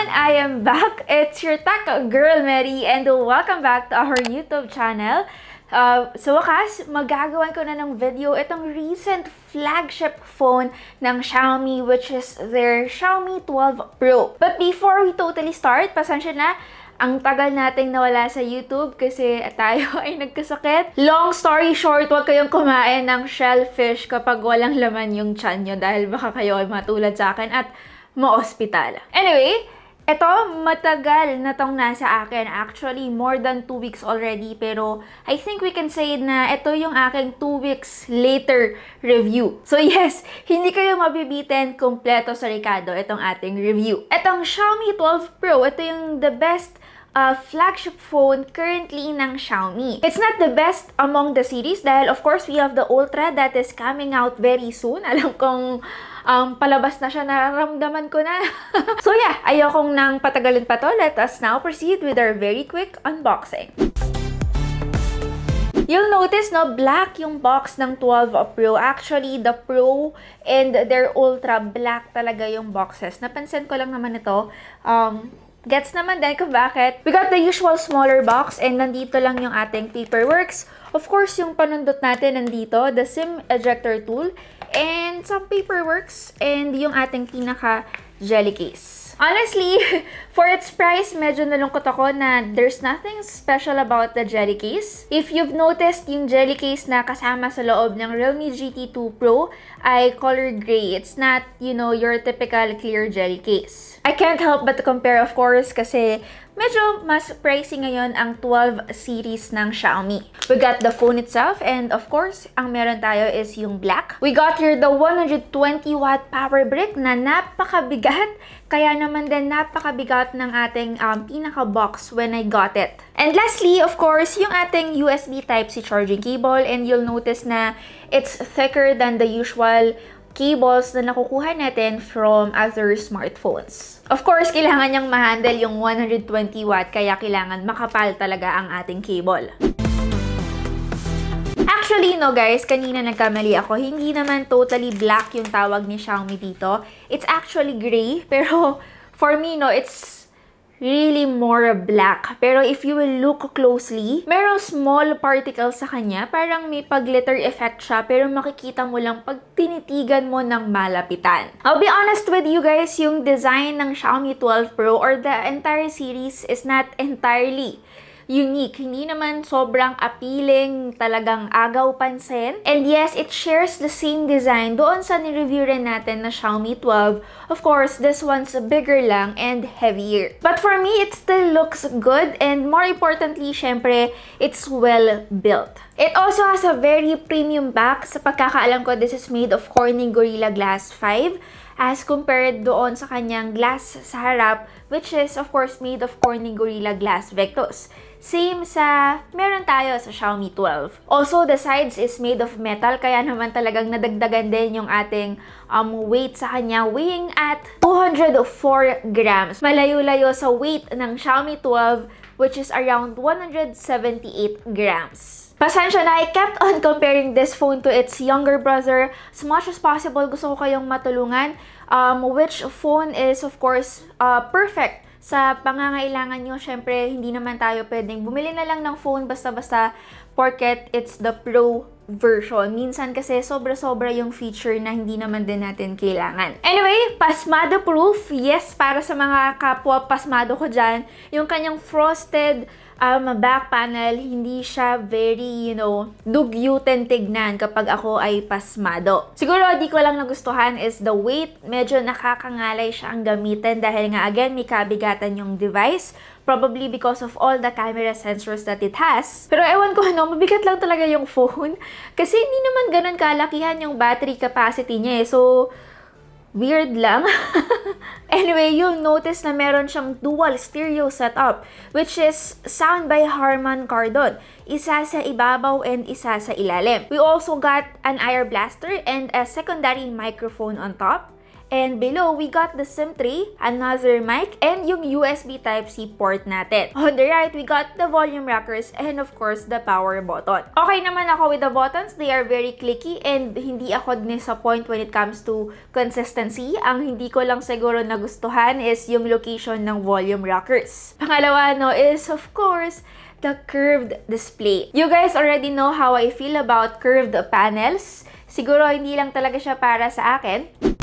I am back. It's your tech girl, Mary, and welcome back to our YouTube channel. Sa wakas, magagawan ko na ng video itong recent flagship phone ng Xiaomi, which is their Xiaomi 12 Pro. But before we totally start, pasensya na, ang tagal nating nawala sa YouTube kasi tayo ay nagkasakit. Long story short, huwag kayong kumain ng shellfish kapag walang laman yung tiyan nyo dahil baka kayo ay matulad sa akin at ma-ospital. Anyway, ito, matagal na tong nasa akin. Actually, more than 2 weeks already. Pero I think we can say na ito yung aking 2 weeks later review. So yes, hindi kayo mabibitin kompleto sa Ricardo itong ating review. Itong Xiaomi 12 Pro, ito yung the best flagship phone currently ng Xiaomi. It's not the best among the series dahil of course we have the Ultra that is coming out very soon. Alam kong palabas na siya, nararamdaman ko na. So yeah, ayokong nang patagalin pa to. Let us now proceed with our very quick unboxing. You'll notice, no, black yung box ng 12 Pro. Actually, the Pro and their Ultra, black talaga yung boxes. Napansin ko lang naman ito. Gets naman din kung bakit. We got the usual smaller box and nandito lang yung ating paperworks. Of course, yung panundot natin nandito, the SIM ejector tool, and some paperworks, and yung ating pinaka jelly case. Honestly, for its price, medyo nalungkot ako na there's nothing special about the jelly case. If you've noticed, yung jelly case na kasama sa loob ng Realme GT2 Pro ay color gray. It's not, you know, your typical clear jelly case. I can't help but to compare, of course, kasi medyo mas pricey ngayon ang 12 series ng Xiaomi. We got the phone itself, and of course, ang meron tayo is yung black. We got here the 120-watt power brick na napakabigat, kaya naman din napakabigat ng ating pinaka-box when I got it. And lastly, of course, yung ating USB Type-C charging cable, and you'll notice na it's thicker than the usual cables na nakukuha natin from other smartphones. Of course, kailangan niyang ma-handle yung 120 watt, kaya kailangan makapal talaga ang ating cable. Actually, no guys, kanina nagkamali ako. Hindi naman totally black yung tawag ni Xiaomi dito. It's actually gray, pero for me, no, it's really more black. Pero if you will look closely, merong small particles sa kanya. Parang may pag-glitter effect siya, pero makikita mo lang pag tinitigan mo ng malapitan. I'll be honest with you guys, yung design ng Xiaomi 12 Pro or the entire series is not entirely unique. Hindi naman sobrang appealing, talagang agaw pansin. And yes, it shares the same design doon sa ni-review rin natin na Xiaomi 12. Of course, this one's bigger lang and heavier. But for me, it still looks good, and more importantly, syempre, it's well built. It also has a very premium back. Sa pagkakaalam ko, this is made of Corning Gorilla Glass 5 as compared doon sa kanyang glass sa harap, which is of course made of Corning Gorilla Glass Victus. Same sa meron tayo sa Xiaomi 12. Also, the sides is made of metal, kaya naman talagang nadagdagan din yung ating weight sa kanya, weighing at 204 grams. Malayo-layo sa weight ng Xiaomi 12, which is around 178 grams. Pasensya na, I kept on comparing this phone to its younger brother. As much as possible, gusto ko kayong matulungan. Which phone is, of course, perfect sa pangangailangan nyo. Syempre, hindi naman tayo pwedeng bumili na lang ng phone basta-basta porket it's the Pro version. Minsan kasi sobra-sobra yung feature na hindi naman din natin kailangan. Anyway, pasmado proof. Yes, para sa mga kapwa pasmado ko dyan, yung kanyang frosted back panel, hindi siya very, you know, dugyutin tignan kapag ako ay pasmado. Siguro, di ko lang nagustuhan is the weight. Medyo nakakangalay siya ang gamitin dahil nga, again, may kabigatan yung device. Probably because of all the camera sensors that it has. Pero ewan ko, no, mabigat lang talaga yung phone. Kasi hindi naman ganun kalakihan yung battery capacity niya eh. So, weird lang. Anyway, you'll notice na meron siyang dual stereo setup, which is sound by Harman Kardon. Isa sa ibabaw and isa sa ilalim. We also got an IR blaster and a secondary microphone on top. And below, we got the SIM tray, another mic, and yung USB Type-C port natin. On the right, we got the volume rockers and of course, the power button. Okay naman ako with the buttons. They are very clicky and hindi ako disappoint when it comes to consistency. Ang hindi ko lang siguro nagustuhan is yung location ng volume rockers. Pangalawa, no, is of course, the curved display. You guys already know how I feel about curved panels. Siguro hindi lang talaga siya para sa akin.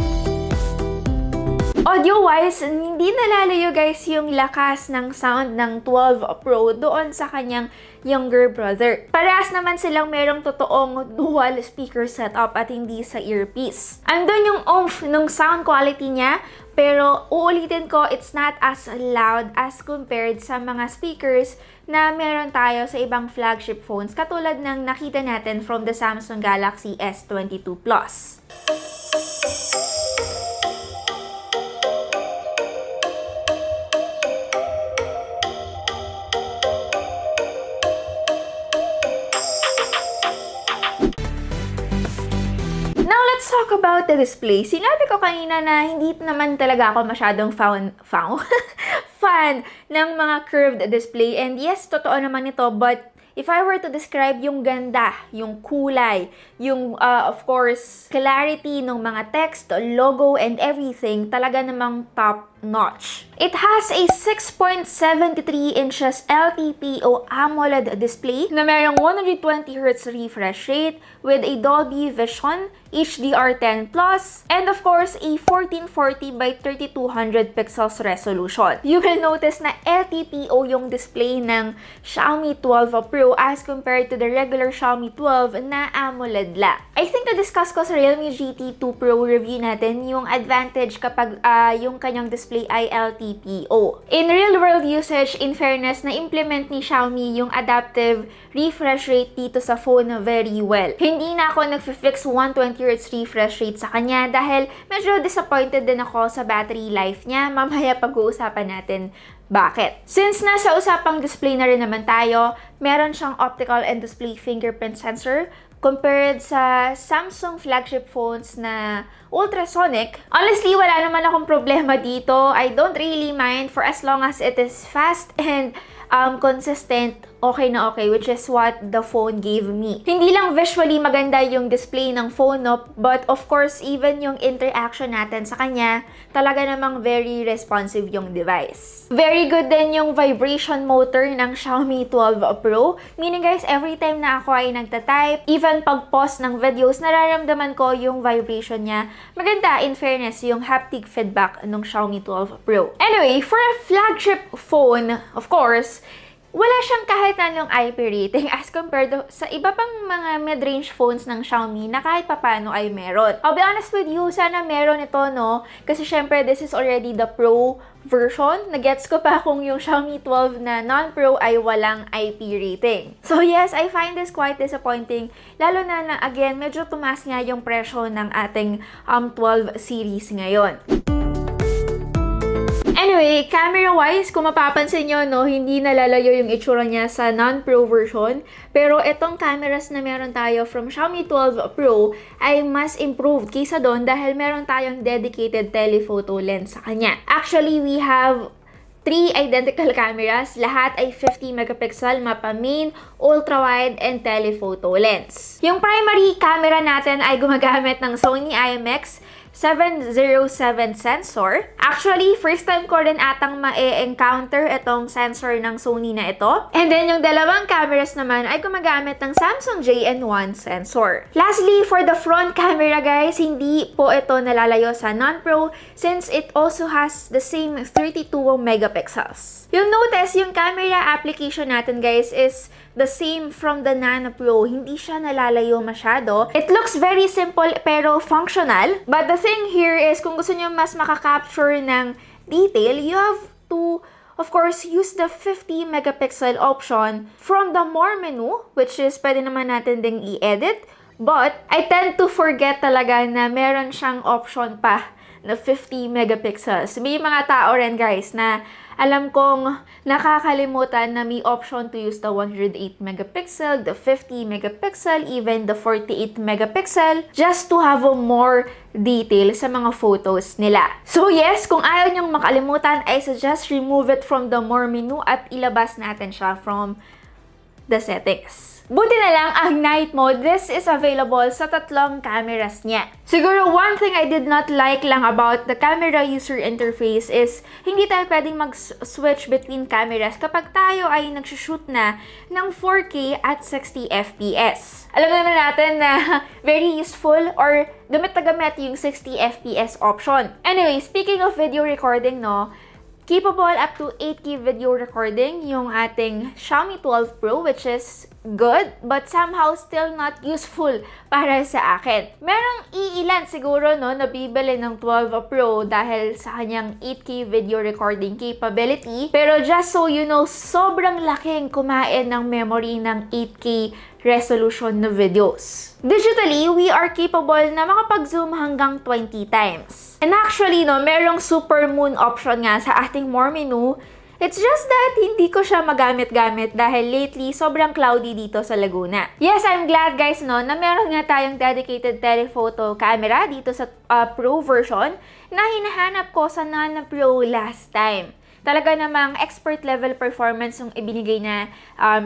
Audio-wise, hindi nalalayo guys yung lakas ng sound ng 12 Pro doon sa kanyang younger brother. Parehas naman silang merong totoong dual speaker setup at hindi sa earpiece. Andun yung oomph ng sound quality niya, pero uulitin ko, it's not as loud as compared sa mga speakers na meron tayo sa ibang flagship phones katulad ng nakita natin from the Samsung Galaxy S22 Plus. Let's talk about the display. Sinabi ko kanina na hindi naman talaga ako masyadong fan ng mga curved display. And yes, totoo naman ito. But if I were to describe yung ganda, yung kulay, yung of course, clarity ng mga text, logo, and everything, talaga namang top notch. It has a 6.73 inches LTPO AMOLED display na mayroong 120Hz refresh rate with a Dolby Vision HDR10+, and of course, a 1440 by 3200 pixels resolution. You will notice na LTPO yung display ng Xiaomi 12 Pro as compared to the regular Xiaomi 12 na AMOLED lang. I think na-discuss ko sa Realme GT 2 Pro review natin yung advantage kapag yung kanyang display ay LTPO. In real-world usage, in fairness, na-implement ni Xiaomi yung adaptive refresh rate dito sa phone very well. Hindi na ako nag-fix 120Hz refresh rate sa kanya dahil medyo disappointed din ako sa battery life niya. Mamaya pag-uusapan natin bakit. Since nasa usapang display na rin naman tayo, meron siyang optical and display fingerprint sensor compared sa Samsung flagship phones na ultrasonic. Honestly, wala naman akong problema dito. I don't really mind for as long as it is fast and consistent, okay na okay, which is what the phone gave me. Hindi lang visually maganda yung display ng phone, no, but of course, even yung interaction natin sa kanya, talaga namang very responsive yung device. Very good din yung vibration motor ng Xiaomi 12 Pro. Meaning guys, every time na ako ay nagtatype, even pag-pause ng videos, nararamdaman ko yung vibration niya. Maganda, in fairness, yung haptic feedback ng Xiaomi 12 Pro. Anyway, for a flagship phone, of course, wala siyang kahit anong IP rating as compared to sa iba pang mga mid-range phones ng Xiaomi na kahit papano ay meron. I'll be honest with you, sana meron ito, no? Kasi syempre, this is already the Pro version. Nagets ko pa kung yung Xiaomi 12 na non-Pro ay walang IP rating. So yes, I find this quite disappointing. Lalo na again, medyo tumaas nga yung presyo ng ating 12 series ngayon. Anyway, camera-wise, kung mapapansin nyo, no, hindi nalalayo yung itsura niya sa non-Pro version. Pero itong cameras na meron tayo from Xiaomi 12 Pro ay mas improved kaysa doon dahil meron tayong dedicated telephoto lens sa kanya. Actually, we have 3 identical cameras. Lahat ay 50 megapixel, mapa main, ultra-wide, and telephoto lens. Yung primary camera natin ay gumagamit ng Sony IMX 707 sensor. Actually, first time ko rin atang ma-encounter itong sensor ng Sony na ito. And then, yung dalawang cameras naman ay gumagamit ng Samsung JN1 sensor. Lastly, for the front camera guys, hindi po ito nalalayo sa non-Pro since it also has the same 32 megapixels. You'll notice yung camera application natin guys is the same from the Nano Pro. Hindi siya nalalayo masyado. It looks very simple pero functional. But the thing here is kung gusto nyo mas makaka-capture ng detail, you have to, of course, use the 50 megapixel option from the more menu, which is pwede naman natin ding i-edit. But I tend to forget talaga na meron siyang option pa na 50 megapixels. May mga tao rin guys na Alam kong nakakalimutan na may option to use the 108 megapixel, the 50 megapixel, even the 48 megapixel, just to have a more detail sa mga photos nila. So yes, kung ayaw nyong makalimutan, I suggest remove it from the more menu at ilabas natin siya from the settings. Buti na lang ang night mode, this is available sa tatlong cameras niya. Siguro one thing I did not like lang about the camera user interface is hindi tayo pwedeng mag-switch between cameras kapag tayo ay nagsushoot na ng 4K at 60 FPS. Alam naman natin na very useful or gamit na gamit yung 60 FPS option. Anyway, speaking of video recording, no, capable up to 8K video recording yung ating Xiaomi 12 Pro, which is good but somehow still not useful para sa akin. Merong iilan siguro no na bibili ng 12 Pro dahil sa kanyang 8K video recording capability, pero just so you know, sobrang laking kumain ng memory ng 8K resolution na videos. Digitally, we are capable na makapag-zoom hanggang 20 times. And actually, no, merong super moon option nga sa ating more menu. It's just that hindi ko siya magamit-gamit dahil lately sobrang cloudy dito sa Laguna. Yes, I'm glad guys no na meron nga tayong dedicated telephoto camera dito sa Pro version na hinahanap ko sa non-Pro last time. Talaga namang expert level performance yung ibinigay na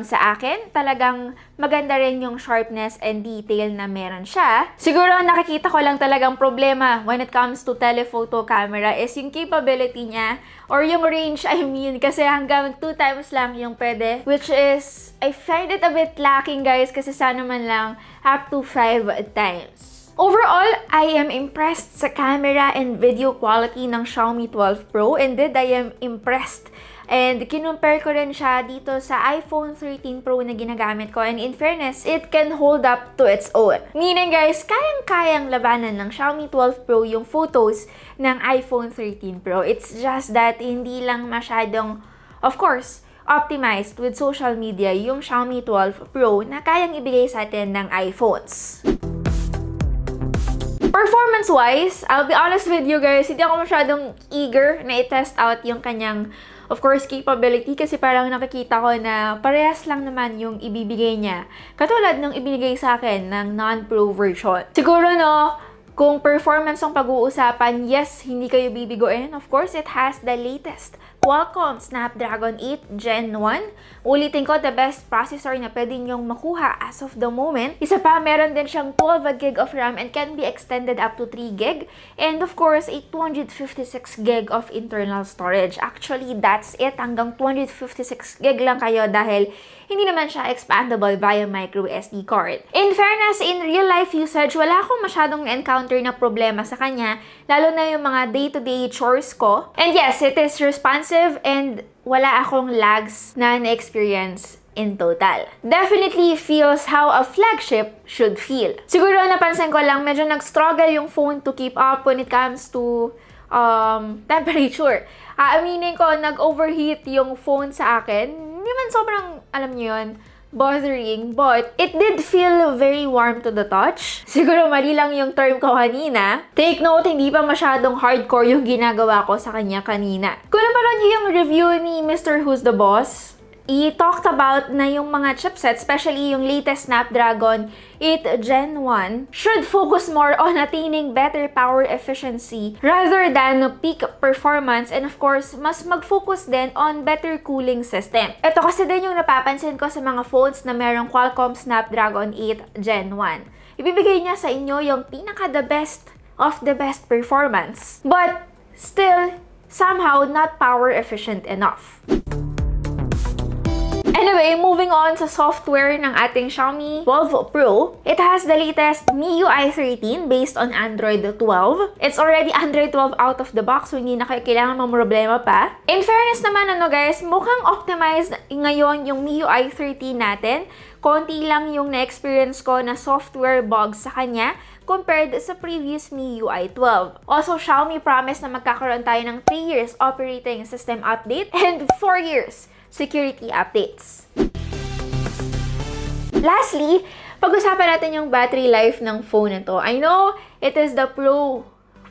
sa akin. Talagang maganda rin yung sharpness and detail na meron siya. Siguro nakikita ko lang talagang problema when it comes to telephoto camera is yung capability niya or yung range, I mean, kasi hanggang 2 times lang yung pwede, which is, I find it a bit lacking guys kasi sana man lang up to 5 times. Overall, I am impressed sa camera and video quality ng Xiaomi 12 Pro. Indeed, I am impressed. And kinumpare ko rin siya dito sa iPhone 13 Pro na ginagamit ko. And in fairness, it can hold up to its own. Meaning guys, kayang-kayang labanan ng Xiaomi 12 Pro yung photos ng iPhone 13 Pro. It's just that hindi lang masyadong, of course, optimized with social media yung Xiaomi 12 Pro na kayang ibigay sa atin ng iPhones. Performance-wise, I'll be honest with you guys, hindi ako masyadong eager na i-test out yung kanyang, of course, capability kasi parang nakikita ko na parehas lang naman yung ibibigay niya. Katulad ng ibinigay sa akin ng non-Pro version. Siguro no, kung performance ang pag-uusapan, yes, hindi kayo bibigoin. Of course, it has the latest Qualcomm Snapdragon 8 Gen 1. Ulitin ko, the best processor na pwede nyong makuha as of the moment. Isa pa, meron din siyang 12GB of RAM and can be extended up to 3GB. And of course, a 256GB of internal storage. Actually, that's it. Hanggang 256GB lang kayo dahil hindi naman siya expandable via micro SD card. In fairness, in real life usage, wala akong masyadong encounter na problema sa kanya, lalo na yung mga day-to-day chores ko. And yes, it is responsive and wala akong lags na na-experience in total. Definitely feels how a flagship should feel. Siguro napansin ko lang, medyo nag-struggle yung phone to keep up when it comes to temperature. Aaminin ko, nag-overheat yung phone sa akin. Hindi man sobrang, alam niyo yun, bothering, but it did feel very warm to the touch. Siguro mali lang yung term ko kanina. Take note, hindi pa masyadong hardcore yung ginagawa ko sa kanya kanina. Kung napanood niyo yung review ni Mr. Who's the Boss, i-talked about na yung mga chipsets, especially yung latest Snapdragon 8 Gen 1, should focus more on attaining better power efficiency rather than peak performance, and of course, mas mag-focus din on better cooling system. Ito kasi din yung napapansin ko sa mga phones na merong Qualcomm Snapdragon 8 Gen 1. Ibibigay niya sa inyo yung pinaka-the best of the best performance, but still, somehow not power efficient enough. Anyway, moving on sa software ng ating Xiaomi 12 Pro. It has the latest MIUI 13 based on Android 12. It's already Android 12 out of the box, so hindi na kayo kailangan mamroblema pa. In fairness naman, guys, mukhang optimized ngayon yung MIUI 13 natin. Konti lang yung na-experience ko na software bugs sa kanya compared sa previous MIUI 12. Also, Xiaomi promised na magkakaroon tayo ng 3 years operating system update and 4 years security updates. Lastly, pag-usapan natin yung battery life ng phone na to. I know it is the Pro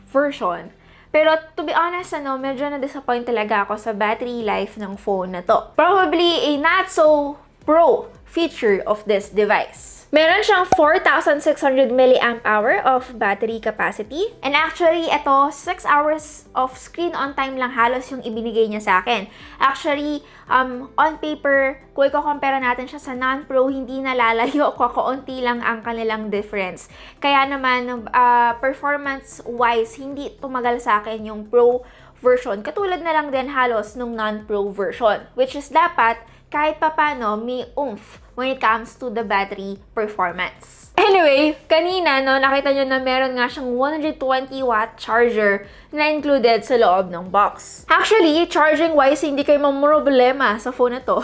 version, Pero to be honest, medyo na-disappoint talaga ako sa battery life ng phone na to. Probably a not so pro feature of this device. Meron siyang 4,600 mAh of battery capacity. And actually, ito, 6 hours of screen on time lang halos yung ibinigay niya sa akin. Actually, on paper, kung i-compare natin siya sa non-pro, hindi nalalayo, kakaunti lang ang kanilang difference. Kaya naman, performance-wise, hindi tumagal sa akin yung pro version. Katulad na lang din halos nung non-pro version. Which is dapat, kahit papano, may oomph when it comes to the battery performance. Anyway, kanina, nakita nyo na meron nga siyang 120-watt charger na included sa loob ng box. Actually, charging-wise, hindi kayo mamroblema sa phone na to.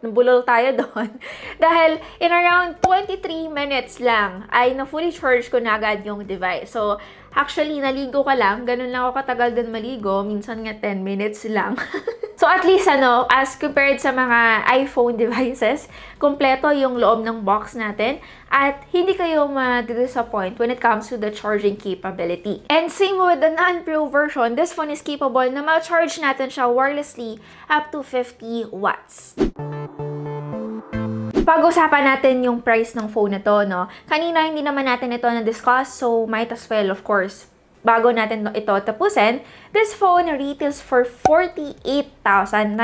Nabulol tayo doon. Dahil in around 23 minutes lang, ay na-fully charge ko na agad yung device. So, actually, naligo ka lang. Ganun lang ako katagal din maligo. Minsan nga 10 minutes lang. So, at least, as compared sa mga iPhone devices, kompleto yung loob ng box natin at hindi kayo ma-disappoint when it comes to the charging capability. And same with the non-pro version, this phone is capable na ma-charge natin siya wirelessly up to 50 watts. Pag-usapan natin yung price ng phone na to, Kanina hindi naman natin ito na-discuss, so might as well, of course, bago natin ito tapusin, this phone retails for 48,999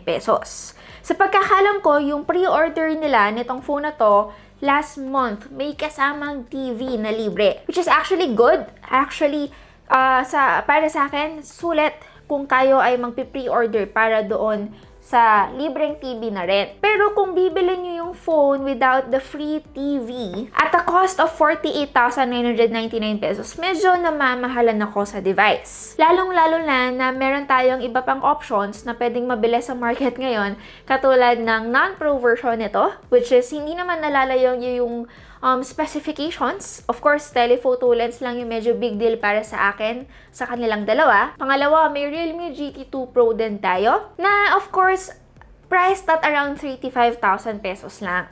pesos. Sa pagkakalam ko, yung pre-order nila nitong phone na to, last month, may kasamang TV na libre. Which is actually good. Actually, para sa akin, sulit kung kayo ay magpi-pre-order para doon sa libreng TV na rin. Pero kung bibili nyo yung phone without the free TV at a cost of 48,999 pesos, medyo namamahalan ako sa device. Lalong-lalo na meron tayong iba pang options na pwedeng mabili sa market ngayon, katulad ng non-pro version nito, which is hindi naman nalalayo yung specifications. Of course, telephoto lens lang yung medyo big deal para sa akin sa kanilang dalawa. Pangalawa, may Realme GT2 Pro din tayo na of course, priced at around 35,000 pesos lang.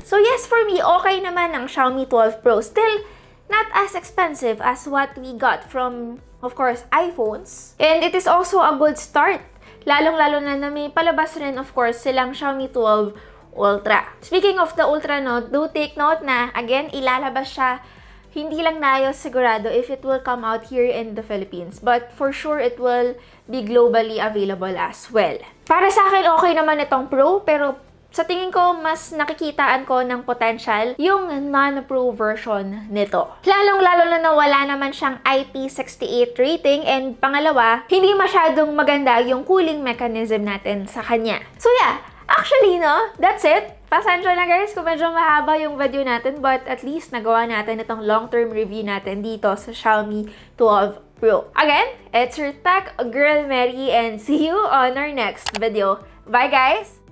So yes, for me, okay naman ang Xiaomi 12 Pro. Still, not as expensive as what we got from, of course, iPhones. And it is also a good start. Lalong-lalo na may palabas rin, of course, silang Xiaomi 12 Ultra. Speaking of the Ultra, do take note na, again, ilalabas siya. Hindi lang tayo sigurado if it will come out here in the Philippines. But for sure, it will be globally available as well. Para sa akin, okay naman itong Pro, pero sa tingin ko, mas nakikitaan ko ng potential yung non-Pro version nito. Lalong-lalo na wala naman siyang IP68 rating, and pangalawa, hindi masyadong maganda yung cooling mechanism natin sa kanya. So yeah, actually, that's it. Pasensya na guys kung medyo mahaba yung video natin, but at least nagawa natin itong long-term review natin dito sa Xiaomi 12 Pro. Again, it's your tech girl Mary, and see you on our next video. Bye guys!